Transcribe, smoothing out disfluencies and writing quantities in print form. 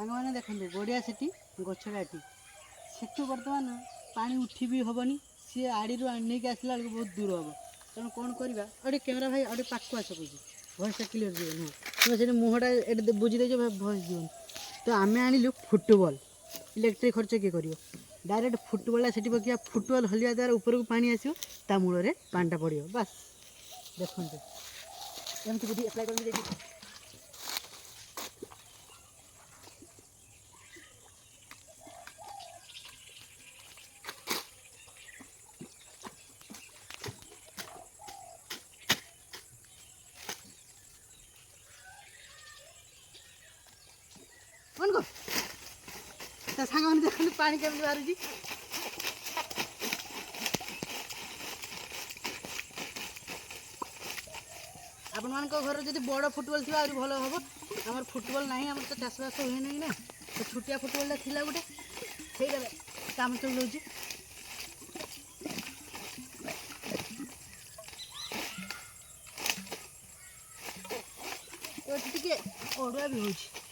ସାଙ୍ଗମାନେ ଦେଖନ୍ତୁ ଗଡ଼ିଆ ସେଠି ଗଛଟା ଏଠି ସେଠୁ ବର୍ତ୍ତମାନ ପାଣି ଉଠି ବି ହେବନି, ସିଏ ଆଡ଼ିରୁ ନେଇକି ଆସିଲା ବେଳକୁ ବହୁତ ଦୂର ହେବ। ତେଣୁ କ'ଣ କରିବା, ଆଉ ଟିକେ କ୍ୟାମେରା ଭାଇ ଆଉ ଟିକେ ପାଖକୁ ଆସ କହୁଛି, ଭଏସ୍ଟା କ୍ଲିଅର୍ ଯିବନି। ହଁ ତୁମେ ସେଠି ମୁହଁଟା ଏଠି ବୁଝି ଦେଇଛ, ଭଏସ୍ ଯିବନି। ତ ଆମେ ଆଣିଲୁ ଫୁଟବଲ୍। ଇଲେକ୍ଟ୍ରିକ୍ ଖର୍ଚ୍ଚ କିଏ କରିବ? ଡାଇରେକ୍ଟ ଫୁଟବଲ୍ଟା ସେଠି ପକାଇବା, ଫୁଟବଲ୍ ହଲିବା ଦ୍ୱାରା ଉପରକୁ ପାଣି ଆସିବ, ତା ମୂଳରେ ପାଣିଟା ପଡ଼ିବ। ବାସ୍ ଦେଖନ୍ତୁ ଏମିତି ବୁଦ୍ଧି ଆପ୍ଲାଏ କରିକି ଯାଇକି କ'ଣ କର ତା ସାଙ୍ଗମାନେ ଦେଖନ୍ତୁ ପାଣି କେମିତି ବାହାରୁଛି। ଆପଣମାନଙ୍କ ଘରେ ଯଦି ବଡ଼ ଫୁଟବଲ୍ ଥିବ ଆହୁରି ଭଲ ହେବ। ଆମର ଫୁଟବଲ୍ ନାହିଁ, ଆମର ତ ଚାଷବାସ ହୁଏ ନାହିଁ ନା। ତ ଛୋଟିଆ ଫୁଟବଲ୍ଟା ଥିଲା ଗୋଟେ, ସେଇଟା କାମ ଚଲାଉଛି। ଏଠି ଟିକେ ଅଡ଼ୁଆ ବି ହେଉଛି।